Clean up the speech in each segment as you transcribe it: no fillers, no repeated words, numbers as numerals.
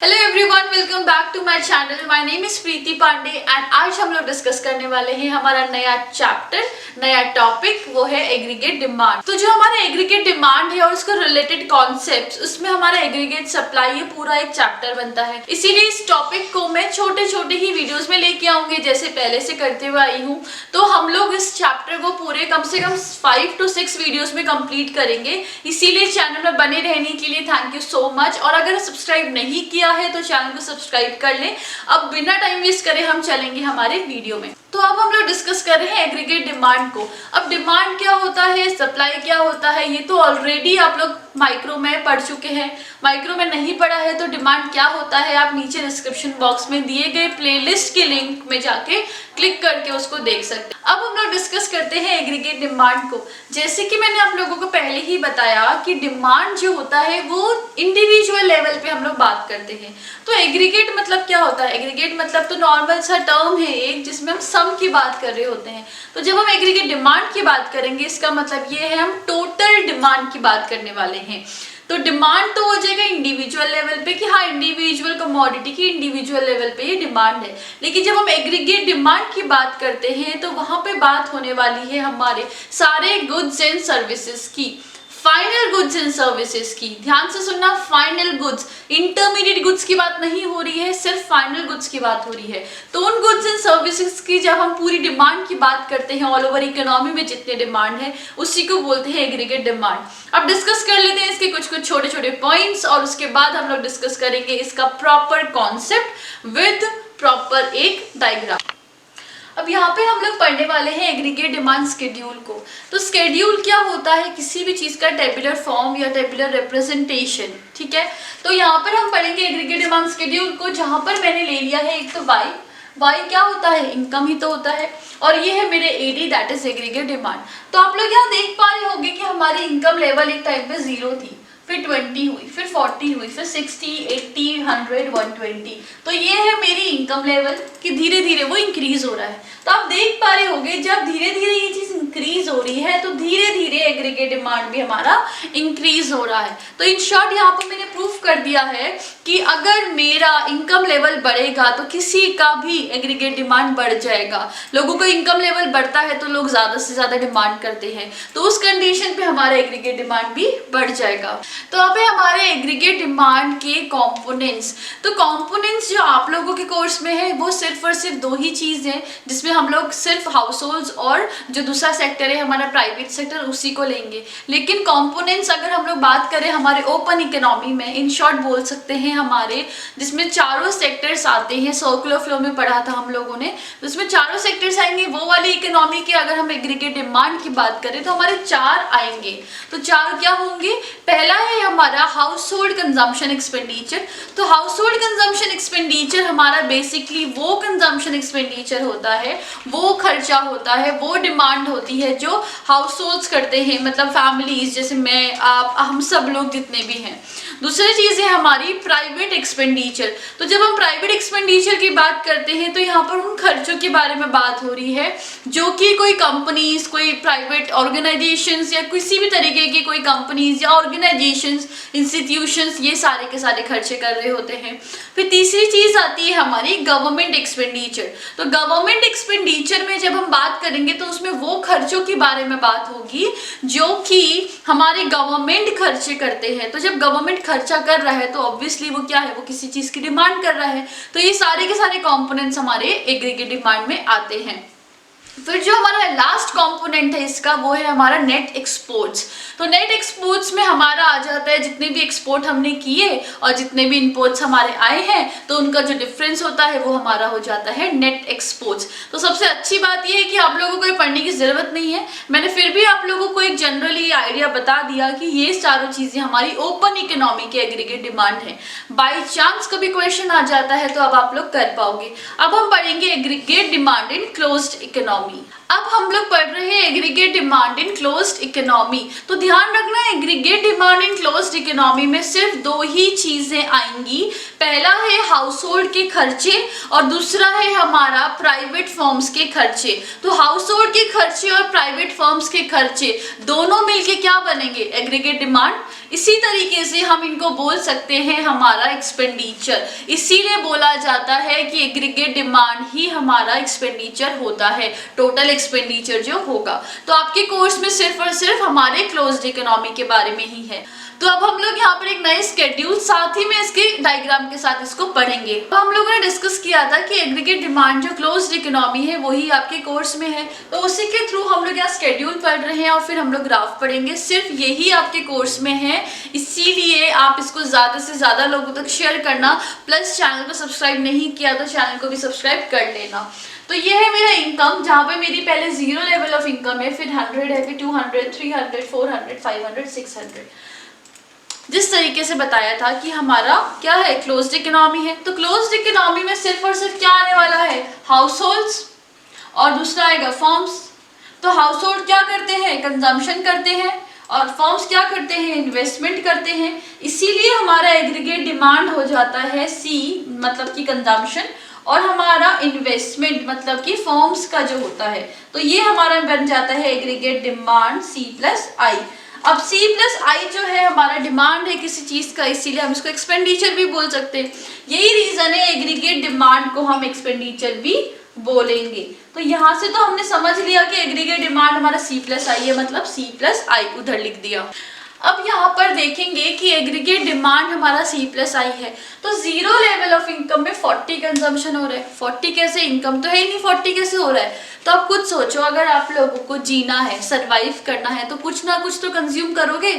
Hello everyone, welcome back to my channel. My name is Preeti Pandey and आज हम लोग discuss करने वाले हैं हमारा नया चैप्टर, नया टॉपिक, वो है एग्रीगेट डिमांड। तो जो हमारा एग्रीगेट डिमांड है और उसका रिलेटेड कॉन्सेप्ट्स, उसमें हमारा एग्रीगेट सप्लाई ये पूरा एक चैप्टर बनता है। इसीलिए इस टॉपिक को मैं छोटे छोटे ही वीडियोस में लेके आऊंगी, जैसे पहले से करते हुए आई हूँ। तो हम लोग इस चैप्टर को पूरे कम से कम 5 to 6 वीडियोस में कंप्लीट करेंगे। इसीलिए चैनल में बने रहने के लिए थैंक यू सो मच। और अगर सब्सक्राइब नहीं किया है तो चैनल को सब्सक्राइब कर लें। अब बिना टाइम वेस्ट करे हम चलेंगे हमारे वीडियो में। तो अब हम लोग डिस्कस कर रहे हैं एग्रीगेट डिमांड को। अब डिमांड क्या होता है, सप्लाई क्या होता है, ये तो ऑलरेडी आप लोग माइक्रो में पढ़ चुके हैं। माइक्रो में नहीं पढ़ा है तो डिमांड क्या होता है आप नीचे डिस्क्रिप्शन बॉक्स में दिए गए प्लेलिस्ट के लिंक में जाके क्लिक करके उसको देख सकते हैं। अब हम लोग डिस्कस करते हैं एग्रीगेट डिमांड को। जैसे कि मैंने आप लोगों को पहले ही बताया कि डिमांड जो होता है वो इंडिविजुअल लेवल पे हम लोग बात करते हैं। तो एग्रीगेट मतलब क्या होता है? एग्रीगेट मतलब तो नॉर्मल सा टर्म है एक, जिसमें हम सम की बात कर रहे होते हैं। तो जब हम एग्रीगेट डिमांड की बात करेंगे, इसका मतलब ये है हम टोटल डिमांड की बात करने वाले हैं। तो डिमांड तो हो जाएगा इंडिविजुअल लेवल पे कि हाँ, इंडिविजुअल कमोडिटी की इंडिविजुअल लेवल पे ये डिमांड है। लेकिन जब हम एग्रीगेट डिमांड की बात करते हैं तो वहां पे बात होने वाली है हमारे सारे गुड्स एंड सर्विसेज की, फाइनल गुड्स एंड सर्विसेज की। ध्यान से सुनना, फाइनल गुड्स, इंटरमीडिएट गुड्स की बात नहीं हो रही है, सिर्फ फाइनल गुड्स की बात हो रही है। तो उन गुड्स एंड सर्विसेज की जब हम पूरी डिमांड की बात करते हैं, ऑल ओवर इकोनॉमी में जितने डिमांड है उसी को बोलते हैं एग्रीगेट डिमांड। अब डिस्कस कर लेते हैं इसके कुछ कुछ छोटे छोटे पॉइंट्स और उसके बाद हम लोग डिस्कस करेंगे इसका प्रॉपर कॉन्सेप्ट विद प्रॉपर एक डायग्राम। अब यहाँ पे हम लोग पढ़ने वाले हैं एग्रीगेट डिमांड शेड्यूल को। तो शेड्यूल क्या होता है? किसी भी चीज का टेबुलर फॉर्म या टेबुलर रिप्रेजेंटेशन, ठीक है। तो यहाँ पर हम पढ़ेंगे एग्रीगेट डिमांड शेड्यूल को, जहां पर मैंने ले लिया है एक तो वाई क्या होता है? इनकम ही तो होता है। और ये है मेरे AD, that is aggregate demand. तो आप लोग यहाँ देख पा रहे होंगे कि हमारी इनकम लेवल एक टाइम पे 0 थी, फिर 20 हुई, फिर 40 हुई, फिर 60, 80, 100, 120। तो ये है मेरी इनकम लेवल कि धीरे धीरे वो इंक्रीज हो रहा है। तो आप देख पा रहे होंगे जब धीरे धीरे ये चीज इंक्रीज हो रही है तो धीरे धीरे एग्रीगेट डिमांड भी हमारा इंक्रीज हो रहा है। तो इन शॉर्ट यहाँ पर मैंने प्रूफ कर दिया है कि अगर मेरा इनकम लेवल बढ़ेगा तो किसी का भी एग्रीगेट डिमांड बढ़ जाएगा। लोगों का इनकम लेवल बढ़ता है तो लोग ज्यादा से ज्यादा डिमांड करते हैं, तो उस कंडीशन पे हमारा एग्रीगेट डिमांड भी बढ़ जाएगा। तो अब है हमारे एग्रीगेट डिमांड के कंपोनेंट्स। तो कंपोनेंट्स जो आप लोगों के कोर्स में है वो सिर्फ और सिर्फ 2 ही चीज है, जिसमें हम लोग सिर्फ हाउस होल्ड्स और जो दूसरा सेक्टर है हमारा प्राइवेट सेक्टर, उसी को लेंगे। लेकिन कंपोनेंट्स अगर हम लोग बात करें हमारे ओपन इकोनॉमी में, इन शॉर्ट बोल सकते हैं हमारे, जिसमें चारों सेक्टर्स आते हैं। सर्कुलर फ्लो में पढ़ा था हम लोगों ने, जिसमें चारों सेक्टर्स आएंगे। वो वाली इकोनॉमी की अगर हम एग्रीगेट डिमांड की बात करें तो हमारे 4 आएंगे। तो 4 क्या होंगे? पहला है हमारा हाउस होल्ड कंजम्पशन एक्सपेंडिचर। तो हाउस होल्ड कंजम्पशन एक्सपेंडिचर हमारा बेसिकली वो कंजम्पशन एक्सपेंडिचर होता है, वो खर्चा होता है, वो डिमांड होती है जो हाउस होल्ड्स करते हैं, मतलब फैमिलीज जैसे मैं, आप, हम सब लोग जितने भी हैं। दूसरी चीज है हमारी प्राइवेट एक्सपेंडिचर। तो जब हम प्राइवेट एक्सपेंडिचर की बात करते हैं तो यहाँ पर उन खर्चों के बारे में बात हो रही है जो कि कोई कंपनीज, कोई प्राइवेट ऑर्गेनाइजेशंस या किसी भी तरीके की कोई कंपनीज या ऑर्गेनाइजेशंस, इंस्टीट्यूशंस, ये सारे के सारे खर्चे कर रहे होते हैं। फिर तीसरी चीज आती है हमारी गवर्नमेंट एक्सपेंडिचर। तो गवर्नमेंट एक्सपेंडिचर में जब हम बात करेंगे तो उसमें वो खर्चों के बारे में बात होगी जो कि हमारे गवर्नमेंट खर्चे करते हैं। तो जब गवर्नमेंट खर्चा कर रहा है तो ऑब्वियसली वो क्या है? वो किसी चीज की डिमांड कर रहा है। तो ये सारे के सारे कंपोनेंट्स हमारे एग्रीगेट डिमांड में आते हैं। फिर जो हमारा लास्ट कंपोनेंट है इसका, वो है हमारा नेट एक्सपोर्ट्स। तो नेट एक्सपोर्ट्स में हमारा आ जाता है जितने भी एक्सपोर्ट हमने किए और जितने भी इंपोर्ट्स हमारे आए हैं, तो उनका जो डिफरेंस होता है वो हमारा हो जाता है नेट एक्सपोर्ट्स। तो सबसे अच्छी बात ये है कि आप लोगों को ये पढ़ने की जरूरत नहीं है, मैंने फिर भी आप लोगों को एक जनरली आइडिया बता दिया कि ये चारों चीजें हमारी ओपन इकोनॉमी के एग्रीगेट डिमांड है। बाई चांस कभी क्वेश्चन आ जाता है तो अब आप लोग कर पाओगे। अब हम पढ़ेंगे aggregate demand in closed economy. अब हम लोग पढ़ रहे हैं aggregate demand in closed economy. तो ध्यान रखना, aggregate demand in closed economy में सिर्फ दो ही चीजें आएंगी। पहला है हाउस होल्ड के खर्चे और दूसरा है हमारा प्राइवेट फर्म्स के खर्चे। तो हाउस होल्ड के खर्चे और प्राइवेट फर्म्स के खर्चे दोनों मिलके क्या बनेंगे? Aggregate demand. इसी तरीके से हम इनको बोल सकते हैं हमारा एक्सपेंडिचर। इसीलिए बोला जाता है कि एग्रीगेट डिमांड ही हमारा एक्सपेंडिचर होता है, टोटल एक्सपेंडिचर जो होगा। तो आपके कोर्स में सिर्फ और सिर्फ हमारे क्लोज्ड इकोनॉमी के बारे में ही है। तो अब हम लोग यहाँ पर एक नए स्केड्यूल साथ ही में इसके डायग्राम के साथ इसको पढ़ेंगे। तो हम लोगों ने डिस्कस किया था कि एग्रीगेट डिमांड जो क्लोज्ड इकोनॉमी है वही आपके कोर्स में है, तो उसी के थ्रू हम लोग यहाँ स्केड्यूल पढ़ रहे हैं और फिर हम लोग ग्राफ पढ़ेंगे। सिर्फ यही आपके कोर्स में है, इसीलिए आप इसको ज्यादा से ज्यादा लोगों तक शेयर करना, प्लस चैनल को सब्सक्राइब नहीं किया तो चैनल को भी सब्सक्राइब कर लेना। तो ये है मेरा इनकम, जहाँ पे मेरी पहले 0 लेवल ऑफ इनकम है, फिर 100 है, फिर 200, 300, 400, 500, 600। जिस तरीके से बताया था कि हमारा क्या है, क्लोज्ड इकोनॉमी है। तो क्लोज्ड इकोनॉमी में सिर्फ और सिर्फ क्या आने वाला है? हाउस होल्ड्स और दूसरा आएगा फर्म्स। तो हाउस होल्ड क्या करते हैं? कंजम्पशन करते हैं, और फर्म्स क्या करते हैं? इन्वेस्टमेंट करते हैं। इसीलिए हमारा एग्रीगेट डिमांड हो जाता है सी, मतलब कि कंजम्पशन, और हमारा इन्वेस्टमेंट मतलब कि फर्म्स का जो होता है, तो ये हमारा बन जाता है एग्रीगेट डिमांड C प्लस आई। अब C प्लस आई जो है हमारा डिमांड है किसी चीज का, इसीलिए हम इसको एक्सपेंडिचर भी बोल सकते हैं। यही रीजन है एग्रीगेट डिमांड को हम एक्सपेंडिचर भी बोलेंगे। तो यहाँ से तो हमने समझ लिया कि एग्रीगेट डिमांड हमारा C प्लस आई है, मतलब C प्लस आई उधर लिख दिया। अब यहाँ पर देखेंगे कि एग्रीगेट डिमांड हमारा C प्लस आई है, तो 0 लेवल ऑफ इनकम में 40 कंजम्पशन हो रहा है। 40 कैसे? इनकम तो है ही नहीं, 40 कैसे हो रहा है? तो आप खुद सोचो, अगर आप लोगों को जीना है, सरवाइव करना है, तो कुछ ना कुछ तो कंज्यूम करोगे,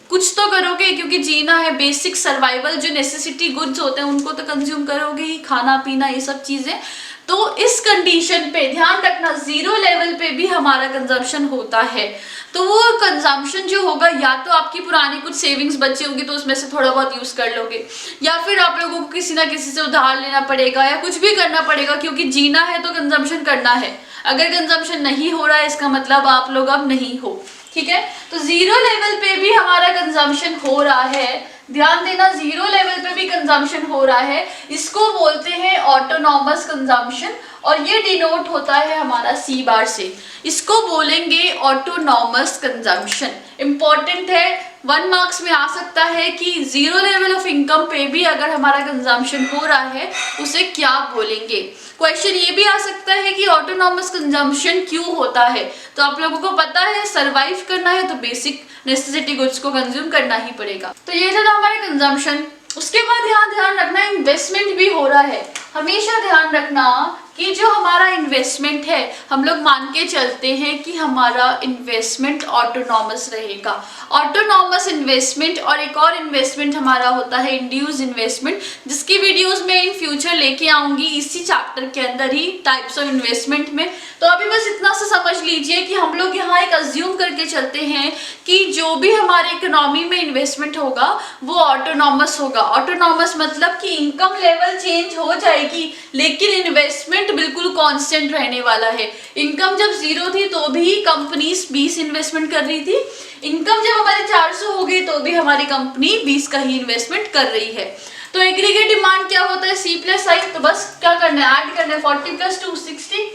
कुछ तो करोगे, क्योंकि जीना है, बेसिक सर्वाइवल जो नेसेसिटी गुड्स होते हैं उनको तो कंज्यूम करोगे ही, खाना पीना ये सब चीजें। तो इस कंडीशन पे ध्यान रखना, 0 लेवल पे भी हमारा कंजम्पशन होता है। तो वो कंजम्पशन जो होगा, या तो आपकी पुरानी कुछ सेविंग्स बची होगी तो उसमें से थोड़ा बहुत यूज कर लोगे, या फिर आप लोगों को किसी ना किसी से उधार लेना पड़ेगा, या कुछ भी करना पड़ेगा, क्योंकि जीना है तो कंजम्पशन करना है। अगर कंजम्पशन नहीं हो रहा है इसका मतलब आप लोग अब नहीं हो, ठीक है। तो 0 लेवल पे भी हमारा कंजम्पशन हो रहा है, ध्यान देना, 0 लेवल पे भी कंजम्पशन हो रहा है। इसको बोलते हैं ऑटोनॉमस कंजम्पशन, और ये डिनोट होता है हमारा C बार से। इसको बोलेंगे ऑटोनॉमस कंजम्पशन। इंपॉर्टेंट है, 1 मार्क्स में आ सकता है कि 0 लेवल ऑफ इनकम पे भी अगर हमारा कंजम्पशन हो रहा है उसे क्या बोलेंगे। क्वेश्चन ये भी आ सकता है कि ऑटोनॉमस कंजम्पशन क्यों होता है। तो आप लोगों को पता है, सरवाइव करना है तो बेसिक नेसेसिटी गुड्स को कंज्यूम करना ही पड़ेगा। तो ये था हमारे कंजम्पशन। उसके बाद यहाँ ध्यान रखना, इन्वेस्टमेंट भी हो रहा है। हमेशा ध्यान रखना कि जो हमारा इन्वेस्टमेंट है, हम लोग मान के चलते हैं कि हमारा इन्वेस्टमेंट ऑटोनॉमस रहेगा। ऑटोनॉमस इन्वेस्टमेंट और एक और इन्वेस्टमेंट हमारा होता है इंड्यूस इन्वेस्टमेंट, जिसकी वीडियोस मैं इन फ्यूचर लेके आऊंगी इसी चैप्टर के अंदर ही, टाइप्स ऑफ इन्वेस्टमेंट में। तो अभी बस इतना सा समझ लीजिए कि हम लोग यहाँ एक अज्यूम करके चलते हैं कि जो भी हमारे इकोनॉमी में इन्वेस्टमेंट होगा वो ऑटोनॉमस होगा। ऑटोनॉमस मतलब कि इनकम लेवल चेंज हो जाएगी लेकिन इन्वेस्टमेंट बिल्कुल कांस्टेंट रहने वाला है। इनकम जब 0 थी तो भी कंपनीज 20 इन्वेस्टमेंट कर रही थी, इनकम जब हमारे 400 हो गई तो भी हमारी कंपनी 20 का ही इन्वेस्टमेंट कर रही है। तो एग्रीगेट डिमांड क्या होता है? C प्लस आई। तो बस क्या करना है, ऐड करना है, 40 plus 2 60,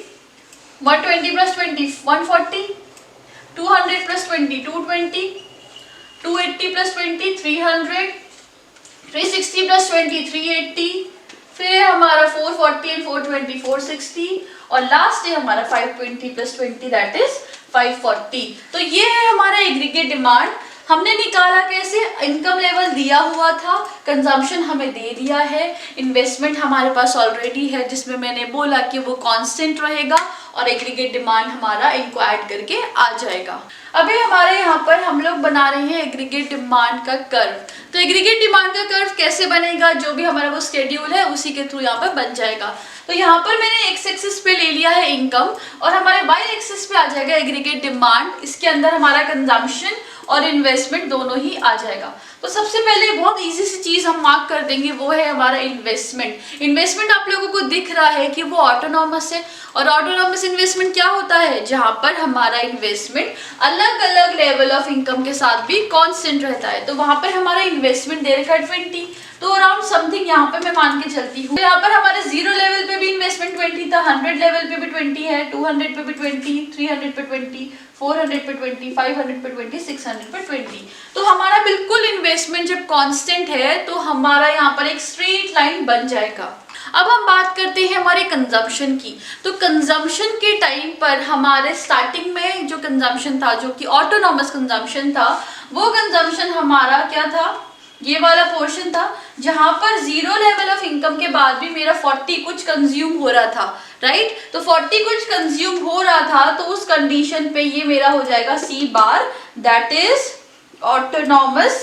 120 plus 20 140, 200 plus 20 220, 280 plus 20 300, 360 plus 20 380, फिर हमारा 440 एंड 420 460, और लास्ट है हमारा 520 प्लस 20 दैट इज 540। तो ये है हमारा एग्रीगेट डिमांड। हमने निकाला कैसे? इनकम लेवल दिया हुआ था, कंजम्पशन हमें दे दिया है, इन्वेस्टमेंट हमारे पास ऑलरेडी है जिसमें मैंने बोला कि वो कांस्टेंट रहेगा, और एग्रीगेट डिमांड हमारा इनको ऐड करके आ जाएगा। अभी हमारे यहाँ पर हम लोग बना रहे हैं एग्रीगेट डिमांड का कर्व। तो एग्रीगेट डिमांड का कर्व कैसे बनेगा? जो भी हमारा वो शेड्यूल है उसी के थ्रू यहाँ पर बन जाएगा। तो यहाँ पर मैंने एक्स एक्सिस पे ले लिया है इनकम, और हमारे वाई एक्सिस पे आ जाएगा एग्रीगेट डिमांड। इसके अंदर हमारा कंजम्पशन और इन्वेस्टमेंट दोनों ही आ जाएगा। तो सबसे पहले बहुत इजी सी चीज हम मार्क कर देंगे, वो है हमारा इन्वेस्टमेंट। इन्वेस्टमेंट आप लोगों को दिख रहा है कि वो ऑटोनॉमस है, और ऑटोनॉमस इन्वेस्टमेंट क्या होता है, जहां पर हमारा इन्वेस्टमेंट अलग अलग लेवल ऑफ इनकम के साथ भी कांस्टेंट रहता है। तो वहां पर हमारा इन्वेस्टमेंट दे रखा है 20, तो अराउंड समथिंग यहाँ पे मैं मान के चलती हूँ। यहाँ पर हमारे 0 लेवल पे भी इन्वेस्टमेंट 20 था, 100 लेवल पे भी 20 है, 200 पे भी 20, 300 पे 20, 400 पे 20, 500 पे 20, 600 पे 20। तो हमारा बिल्कुल इन्वेस्टमेंट जब कांस्टेंट है तो हमारा यहाँ पर एक स्ट्रेट लाइन बन जाएगा। अब हम बात करते हैं हमारे कंजम्पशन की। तो कंजम्पशन के टाइम पर हमारे स्टार्टिंग में जो कंजम्पशन था, जो कि ऑटोनॉमस कंजम्पशन था, वो कंजम्पशन हमारा क्या था, ये वाला पोर्शन था, जहां पर 0 लेवल ऑफ इनकम के बाद भी मेरा 40 कुछ कंज्यूम हो रहा था, राइट। तो 40 कुछ कंज्यूम हो रहा था, तो उस कंडीशन पे ये मेरा हो जाएगा C bar, that is autonomous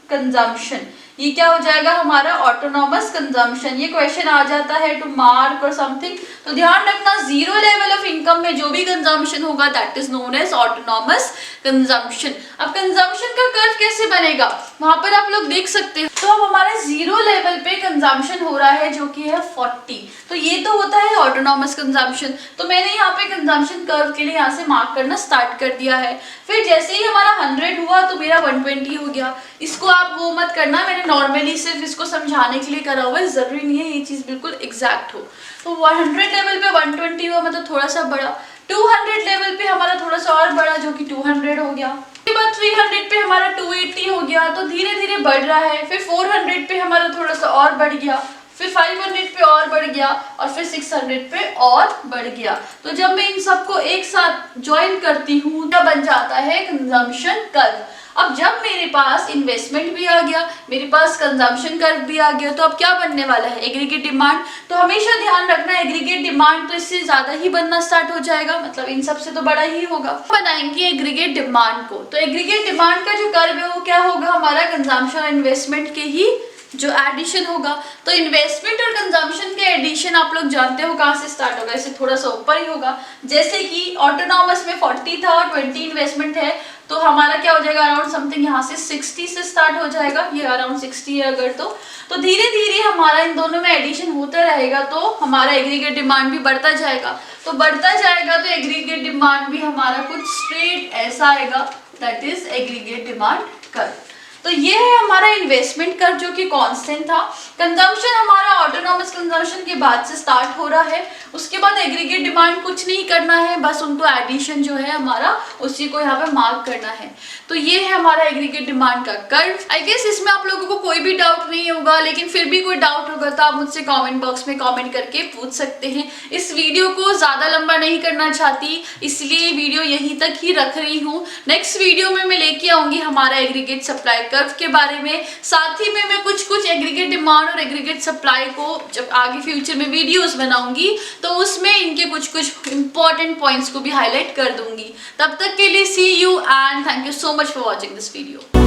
consumption. ये क्या हो जाएगा हमारा ऑटोनॉमस कंजम्पशन। ये क्वेश्चन आ जाता है टू मार्क और समथिंग, तो ध्यान रखना 0 लेवल ऑफ इनकम में जो भी कंजम्पशन होगा that is known as autonomous consumption. अब कंजम्पशन का कर्व कैसे बनेगा, वहां पर आप लोग देख सकते हो। तो अब हमारे 0 लेवल पे कंजम्पशन हो रहा है जो कि है 40, तो ये तो होता है ऑटोनॉमस कंजम्पशन। तो मैंने यहाँ पे कंजम्पशन कर्व के लिए यहाँ से मार्क करना स्टार्ट कर दिया है। फिर जैसे ही हमारा 100 हुआ तो मेरा 120 हो गया। इसको आप वो मत करना, मैंने नॉर्मली सिर्फ इसको समझाने के लिए करा हुआ है, जरूरी नहीं है ये चीज बिल्कुल एग्जैक्ट हो। तो 100 लेवल पे 120 हुआ, मतलब थोड़ा सा बड़ा। 200 लेवल पे हमारा थोड़ा सा और बड़ा, जो कि 200 हो गया। उसके बाद 300 पे हमारा 280 हो गया, तो धीरे धीरे बढ़ रहा है। फिर 400 पे हमारा थोड़ा सा और बढ़ गया, फिर 500 पे और बढ़ गया, और फिर 600 पे और बढ़ गया। तो जब मैं इन सबको एक साथ ज्वाइन करती हूँ तब बन जाता है कंजम्पशन कर्व। अब जब मेरे पास इन्वेस्टमेंट भी आ गया, मेरे पास कंजम्पशन कर्व भी आ गया, तो अब क्या बनने वाला है, एग्रीगेट डिमांड। तो हमेशा ध्यान रखना एग्रीगेट डिमांड तो इससे ज्यादा ही बनना स्टार्ट हो जाएगा, मतलब इन सब से तो बड़ा ही होगा। बनाएंगे एग्रीगेट डिमांड को, तो एग्रीगेट डिमांड का जो कर्व है वो क्या होगा, हमारा कंजम्पशन और इन्वेस्टमेंट के ही जो एडिशन होगा। तो इन्वेस्टमेंट और कंजम्पशन के एडिशन आप लोग जानते हो कहाँ से स्टार्ट होगा, इससे थोड़ा सा ऊपर ही होगा। जैसे कि ऑटोनॉमस में 40 था और 20 इन्वेस्टमेंट है, तो हमारा क्या हो जाएगा, अराउंड समथिंग यहाँ से 60 से स्टार्ट हो जाएगा। ये अराउंड 60 है अगर, तो धीरे धीरे हमारा इन दोनों में एडिशन होता रहेगा, तो हमारा एग्रीगेट डिमांड भी बढ़ता जाएगा। तो बढ़ता जाएगा तो एग्रीगेट डिमांड भी हमारा कुछ स्ट्रेट ऐसा आएगा, that is aggregate demand curve. तो ये है हमारा इन्वेस्टमेंट कर्व जो कि कांस्टेंट था। कंजम्पशन हमारा ऑटोनॉमस कंजम्पशन के बाद से स्टार्ट हो रहा है, उसके बाद एग्रीगेट डिमांड कुछ नहीं करना है, बस उनको एडिशन जो है हमारा उसी को यहाँ पे मार्क करना है। तो ये है हमारा एग्रीगेट डिमांड का कर्व। आई गेस इसमें आप लोगों को कोई भी डाउट नहीं होगा, लेकिन फिर भी कोई डाउट होगा तो आप मुझसे कमेंट बॉक्स में कमेंट करके पूछ सकते हैं। इस वीडियो को ज्यादा लंबा नहीं करना चाहती, इसलिए वीडियो यहीं तक ही रख रही हूँ। नेक्स्ट वीडियो में मैं लेके आऊंगी हमारा एग्रीगेट सप्लाई कर्व के बारे में, साथ ही में मैं कुछ एग्रीगेट डिमांड और एग्रीगेट सप्लाई को जब आगे फ्यूचर में वीडियोस बनाऊंगी तो उसमें इनके कुछ इंपॉर्टेंट पॉइंट्स को भी हाईलाइट कर दूंगी। तब तक के लिए see you and thank you so much for watching this video.